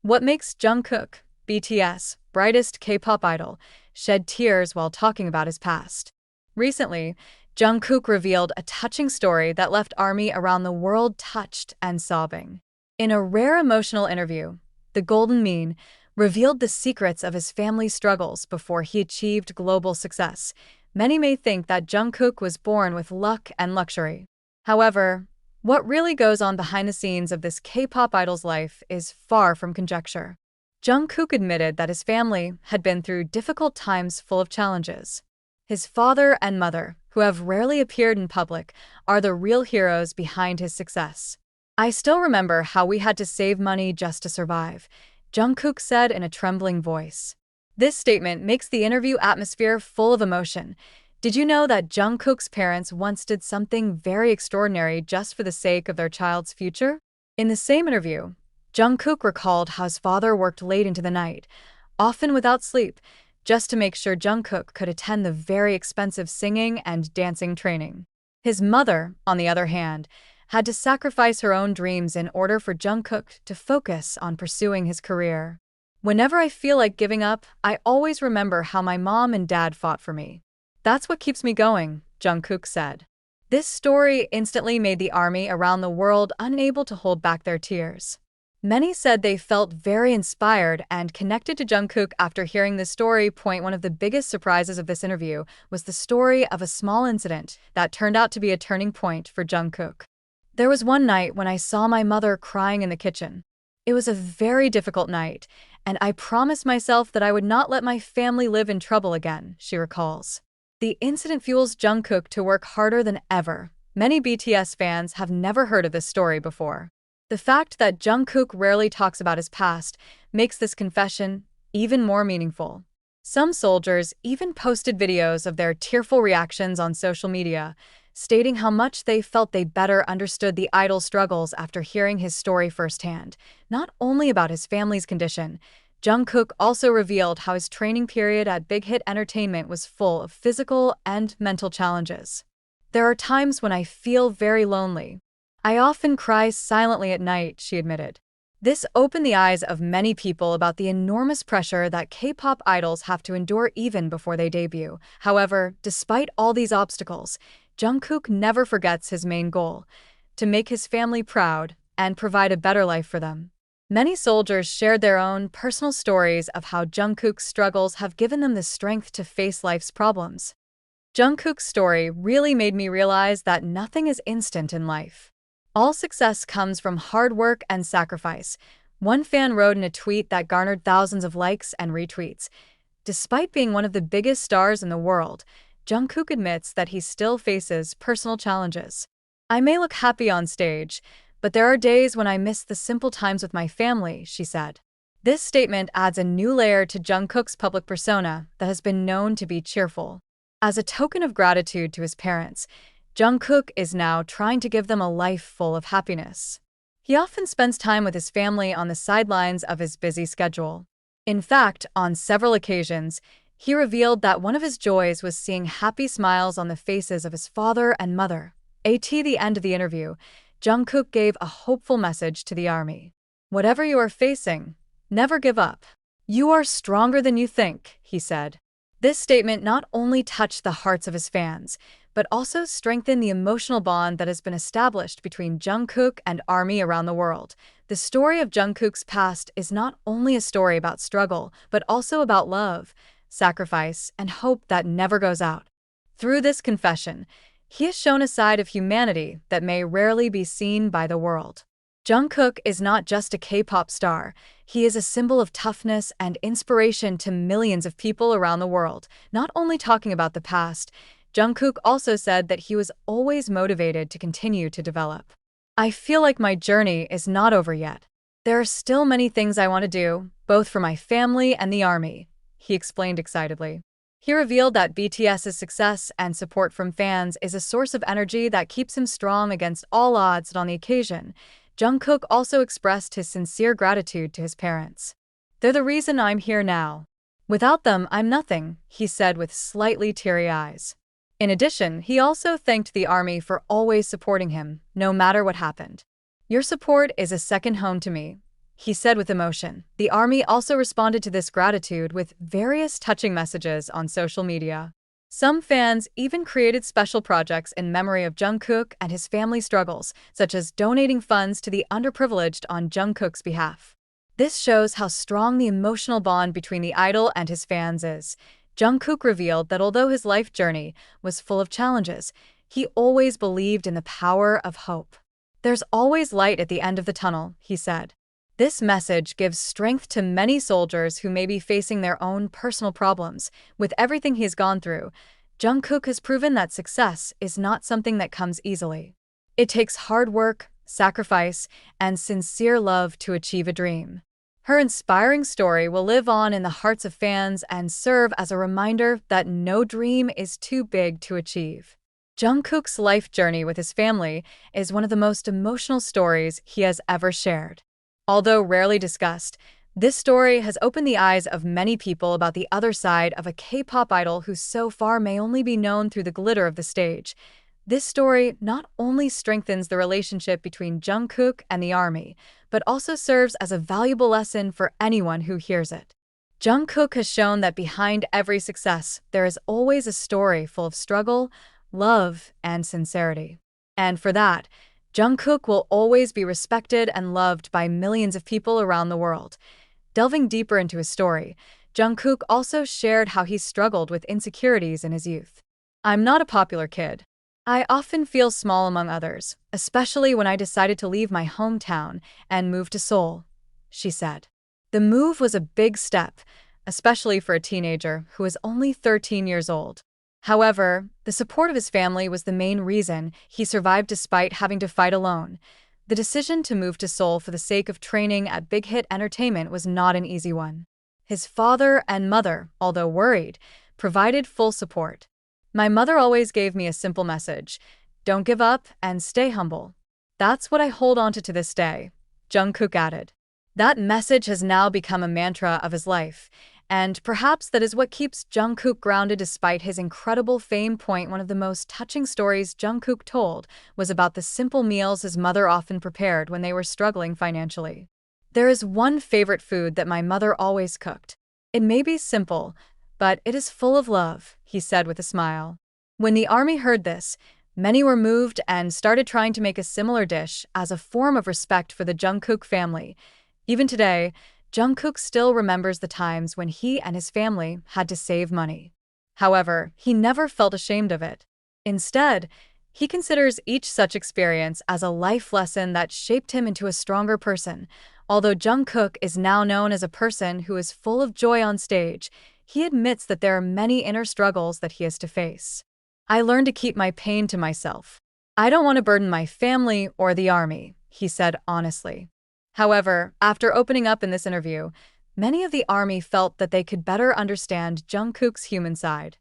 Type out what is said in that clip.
What makes Jungkook, BTS, brightest K-pop idol, shed tears while talking about his past? Recently, Jungkook revealed a touching story that left ARMY around the world touched and sobbing. In a rare emotional interview, the Golden Mean revealed the secrets of his family's struggles before he achieved global success. Many may think that Jungkook was born with luck and luxury. However, what really goes on behind the scenes of this K-pop idol's life is far from conjecture. Jungkook admitted that his family had been through difficult times full of challenges. His father and mother, who have rarely appeared in public, are the real heroes behind his success. "I still remember how we had to save money just to survive," Jungkook said in a trembling voice. This statement makes the interview atmosphere full of emotion. Did you know that Jungkook's parents once did something very extraordinary just for the sake of their child's future? In the same interview, Jungkook recalled how his father worked late into the night, often without sleep, just to make sure Jungkook could attend the very expensive singing and dancing training. His mother, on the other hand, had to sacrifice her own dreams in order for Jungkook to focus on pursuing his career. "Whenever I feel like giving up, I always remember how my mom and dad fought for me. That's what keeps me going," Jungkook said. This story instantly made the ARMY around the world unable to hold back their tears. Many said they felt very inspired and connected to Jungkook after hearing this story. One of the biggest surprises of this interview was the story of a small incident that turned out to be a turning point for Jungkook. "There was one night when I saw my mother crying in the kitchen. It was a very difficult night, and I promised myself that I would not let my family live in trouble again," she recalls. The incident fuels Jungkook to work harder than ever. Many BTS fans have never heard of this story before. The fact that Jungkook rarely talks about his past makes this confession even more meaningful. Some soldiers even posted videos of their tearful reactions on social media, stating how much they felt they better understood the idol's struggles after hearing his story firsthand. Not only about his family's condition, Jungkook also revealed how his training period at bighit Entertainment was full of physical and mental challenges. "There are times when I feel very lonely. I often cry silently at night," she admitted. This opened the eyes of many people about the enormous pressure that K-pop idols have to endure even before they debut. However, despite all these obstacles, Jungkook never forgets his main goal: to make his family proud and provide a better life for them. Many soldiers shared their own personal stories of how Jungkook's struggles have given them the strength to face life's problems. "Jungkook's story really made me realize that nothing is instant in life. All success comes from hard work and sacrifice," one fan wrote in a tweet that garnered thousands of likes and retweets. Despite being one of the biggest stars in the world, Jungkook admits that he still faces personal challenges. "I may look happy on stage, but there are days when I miss the simple times with my family," she said. This statement adds a new layer to Jungkook's public persona that has been known to be cheerful. As a token of gratitude to his parents, Jungkook is now trying to give them a life full of happiness. He often spends time with his family on the sidelines of his busy schedule. In fact, on several occasions, he revealed that one of his joys was seeing happy smiles on the faces of his father and mother. At the end of the interview, Jungkook gave a hopeful message to the ARMY. "Whatever you are facing, never give up. You are stronger than you think," he said. This statement not only touched the hearts of his fans, but also strengthened the emotional bond that has been established between Jungkook and ARMY around the world. The story of Jungkook's past is not only a story about struggle, but also about love, sacrifice, and hope that never goes out. Through this confession, he has shown a side of humanity that may rarely be seen by the world. Jungkook is not just a K-pop star, he is a symbol of toughness and inspiration to millions of people around the world. Not only talking about the past, Jungkook also said that he was always motivated to continue to develop. "I feel like my journey is not over yet. There are still many things I want to do, both for my family and the ARMY," he explained excitedly. He revealed that BTS's success and support from fans is a source of energy that keeps him strong against all odds. And on the occasion, Jungkook also expressed his sincere gratitude to his parents. "They're the reason I'm here now. Without them, I'm nothing," he said with slightly teary eyes. In addition, he also thanked the ARMY for always supporting him, no matter what happened. "Your support is a second home to me. he said with emotion. The army also responded to this gratitude with various touching messages on social media. Some fans even created special projects in memory of Jungkook and his family struggles, such as donating funds to the underprivileged on Jungkook's behalf. This shows how strong the emotional bond between the idol and his fans is. Jungkook revealed that although his life journey was full of challenges, he always believed in the power of hope. "There's always light at the end of the tunnel," he said. This message gives strength to many soldiers who may be facing their own personal problems. With everything he's gone through, Jungkook has proven that success is not something that comes easily. It takes hard work, sacrifice, and sincere love to achieve a dream. Her inspiring story will live on in the hearts of fans and serve as a reminder that no dream is too big to achieve. Jungkook's life journey with his family is one of the most emotional stories he has ever shared. Although rarely discussed, this story has opened the eyes of many people about the other side of a K-pop idol who so far may only be known through the glitter of the stage. This story not only strengthens the relationship between Jungkook and the army, but also serves as a valuable lesson for anyone who hears it. Jungkook has shown that behind every success, there is always a story full of struggle, love, and sincerity. And for that, Jungkook will always be respected and loved by millions of people around the world. Delving deeper into his story, Jungkook also shared how he struggled with insecurities in his youth. "I'm not a popular kid. I often feel small among others, especially when I decided to leave my hometown and move to Seoul," she said. The move was a big step, especially for a teenager who was only 13 years old. However, the support of his family was the main reason he survived despite having to fight alone. The decision to move to Seoul for the sake of training at bighit Entertainment was not an easy one. His father and mother, although worried, provided full support. "My mother always gave me a simple message: don't give up and stay humble. That's what I hold on to this day," Jungkook added. That message has now become a mantra of his life, and perhaps that is what keeps Jungkook grounded despite his incredible fame. One of the most touching stories Jungkook told was about the simple meals his mother often prepared when they were struggling financially. "There is one favorite food that my mother always cooked. It may be simple, but it is full of love," he said with a smile. When the army heard this, many were moved and started trying to make a similar dish as a form of respect for the Jungkook family. Even today, Jungkook still remembers the times when he and his family had to save money. However, he never felt ashamed of it. Instead, he considers each such experience as a life lesson that shaped him into a stronger person. Although Jungkook is now known as a person who is full of joy on stage, he admits that there are many inner struggles that he has to face. "I learned to keep my pain to myself. I don't want to burden my family or the army," he said honestly. However, after opening up in this interview, many of the army felt that they could better understand Jungkook's human side.